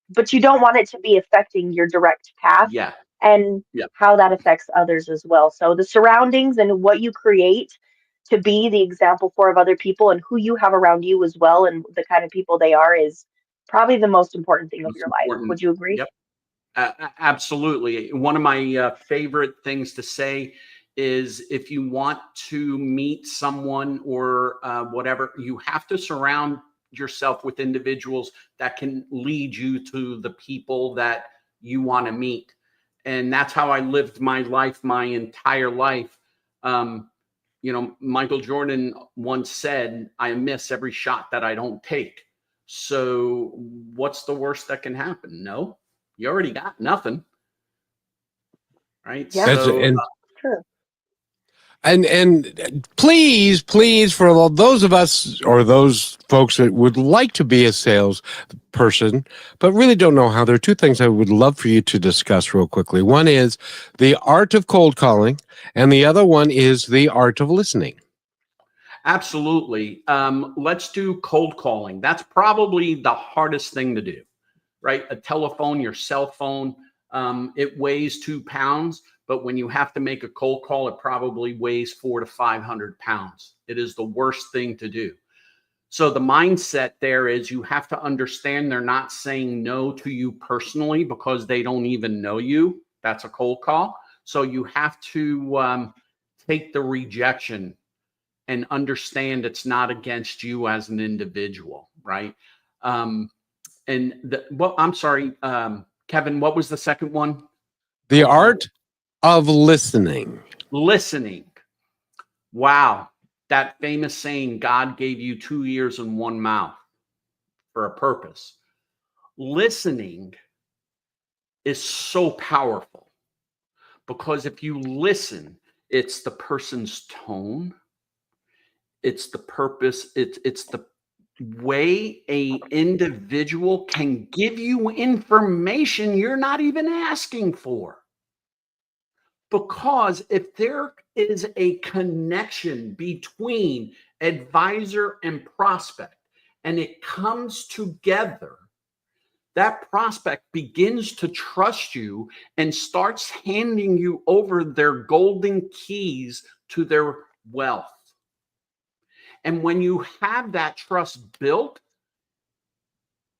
but you don't want it to be affecting your direct path Yeah. and Yeah. how that affects others as well. So the surroundings and what you create to be the example for of other people and who you have around you as well and the kind of people they are is probably the most important thing of Most your life. important. Would you agree? Yep. Absolutely. One of my favorite things to say is if you want to meet someone or whatever, you have to surround yourself with individuals that can lead you to the people that you want to meet. And that's how I lived my life, my entire life. Michael Jordan once said, I miss every shot that I don't take. So what's the worst that can happen? No, you already got nothing. Right. Yeah, That's So true. and please, for those of us or those folks that would like to be a sales person but really don't know how, there are two things I would love for you to discuss real quickly. One is the art of cold calling, and the other one is the art of listening. absolutely. Let's do cold calling. That's probably the hardest thing to do, right? A telephone, your cell phone, it weighs 2 pounds, but when you have to make a cold call, it probably weighs 400 to 500 pounds. It is the worst thing to do. So the mindset there is you have to understand they're not saying no to you personally because they don't even know you. That's a cold call. So you have to take the rejection and understand it's not against you as an individual, right? I'm sorry, Kevin, what was the second one? The art of listening. Listening. Wow. That famous saying, God gave you 2 ears and 1 mouth for a purpose. Listening is so powerful Because if you listen, it's the person's tone, it's the purpose, it's the way a individual can give you information you're not even asking for. Because if there is a connection between advisor and prospect and it comes together, that prospect begins to trust you and starts handing you over their golden keys to their wealth. And when you have that trust built,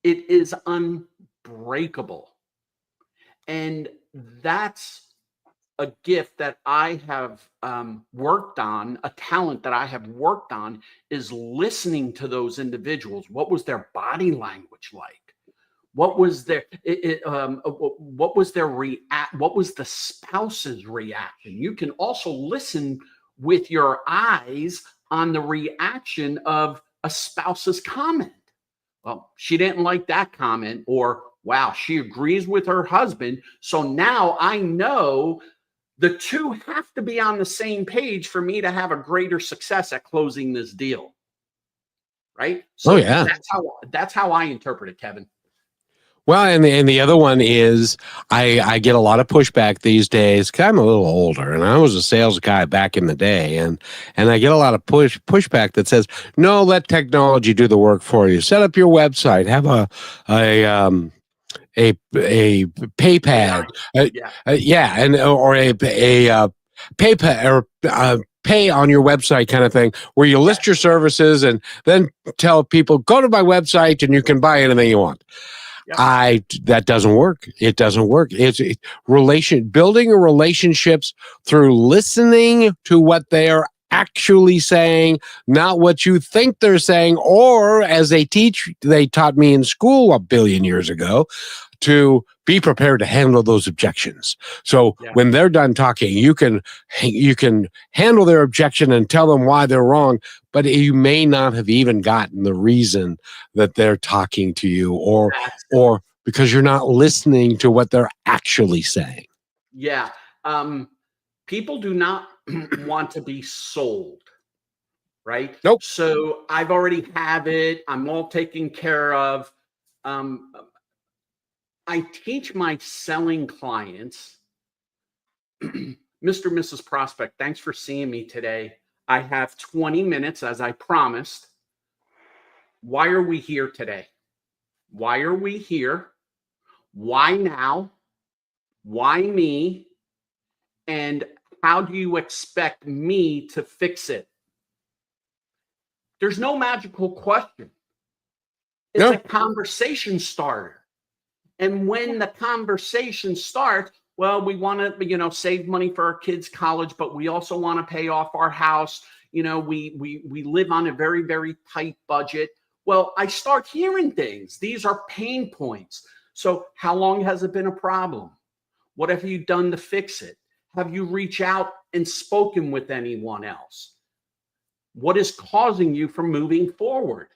it is unbreakable. And that's a gift that I have worked on, a talent that I have worked on, is listening to those individuals. What was their body language like? What was their what was the spouse's reaction? You can also listen with your eyes on the reaction of a spouse's comment. Well, she didn't like that comment, or wow, she agrees with her husband. So now I know the two have to be on the same page for me to have a greater success at closing this deal. Right? So yeah. That's how I interpret it, Kevin. Well, and the other one is I get a lot of pushback these days, 'cause I'm a little older and I was a sales guy back in the day, and I get a lot of pushback that says, no, let technology do the work for you. Set up your website, have a PayPad, and or a PayPal or pay on your website kind of thing, where you list your services and then tell people, go to my website and you can buy anything you want. That doesn't work. It doesn't work. It's building relationships through listening to what they are actually saying, not what you think they're saying, or as they taught me in school a billion years ago, to be prepared to handle those objections. So when they're done talking, you can handle their objection and tell them why they're wrong, but you may not have even gotten the reason that they're talking to you, or because you're not listening to what they're actually saying. Yeah. People do not want to be sold, right? Nope. So I've already have it. I'm all taken care of. I teach my selling clients, Mr. and Mrs. Prospect, thanks for seeing me today. I have 20 minutes, as I promised. Why are we here today? Why are we here? Why now? Why me? And how do you expect me to fix it? There's no magical question. It's a conversation starter. And when the conversation starts, well, we want to, save money for our kids' college, but we also want to pay off our house. We live on a very, very tight budget. Well, I start hearing things. These are pain points. So how long has it been a problem? What have you done to fix it? Have you reached out and spoken with anyone else? What is causing you from moving forward?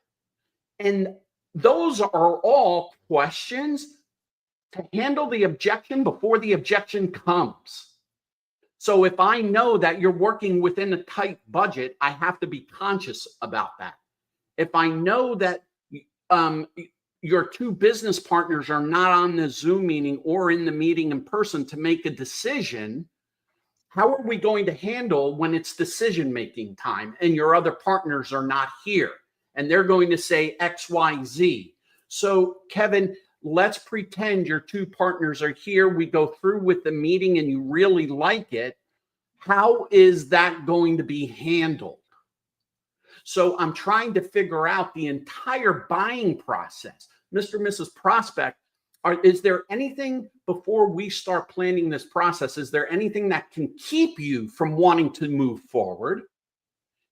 And those are all questions to handle the objection before the objection comes. So if I know that you're working within a tight budget, I have to be conscious about that. If I know that your two business partners are not on the Zoom meeting or in the meeting in person to make a decision, how are we going to handle when it's decision-making time and your other partners are not here and they're going to say X, Y, Z? So, Kevin, let's pretend your two partners are here. We go through with the meeting and you really like it. How is that going to be handled? So I'm trying to figure out the entire buying process. Mr. and Mrs. Prospect, is there anything before we start planning this process? Is there anything that can keep you from wanting to move forward?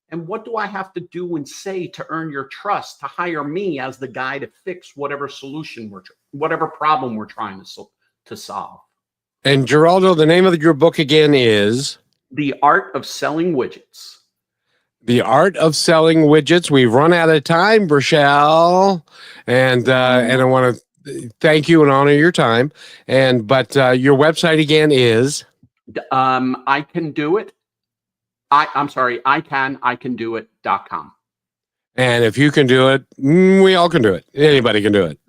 And what do I have to do and say to earn your trust to hire me as the guy to fix whatever solution whatever problem we're trying to solve? And Geraldo, the name of your book again is The Art of Selling Widgets. The Art of Selling Widgets. We've run out of time, Rochelle, and I want to thank you and honor your time. But your website again is I can do it. I'm sorry. I can do it.com. And if you can do it, we all can do it. Anybody can do it.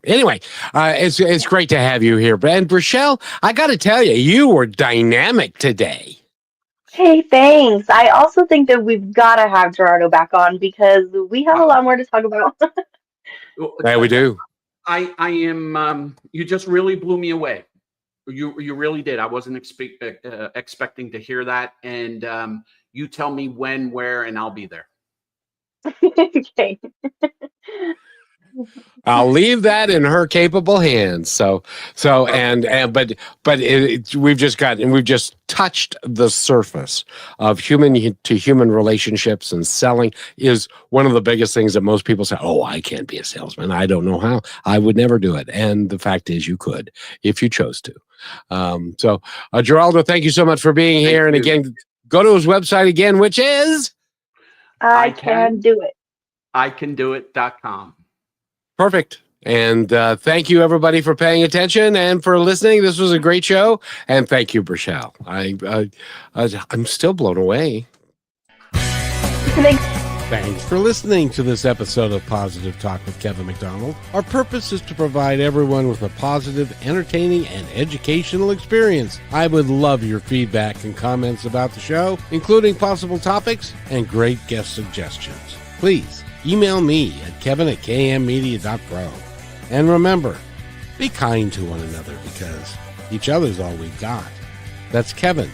Anyway, it's great to have you here. And Rochelle, I got to tell you, you were dynamic today. Hey, thanks. I also think that we've got to have Gerardo back on because we have a lot more to talk about. Yeah, we do. I am. You just really blew me away. You really did. I wasn't expecting to hear that. And you tell me when, where, and I'll be there. Okay. I'll leave that in her capable hands. But we've just touched the surface of human to human relationships, and selling is one of the biggest things that most people say, oh, I can't be a salesman. I don't know how. I would never do it. And the fact is you could if you chose to. Geraldo, thank you so much for being here. And again, go to his website again, which is I can do it. iCanDoIt.com. Perfect. And thank you, everybody, for paying attention and for listening. This was a great show. And thank you, Rochelle. I'm still blown away. Thanks for listening to this episode of Positive Talk with Kevin McDonald. Our purpose is to provide everyone with a positive, entertaining, and educational experience. I would love your feedback and comments about the show, including possible topics and great guest suggestions. Please email me at kevin@kmmedia.pro. And remember, be kind to one another because each other's all we've got. That's Kevin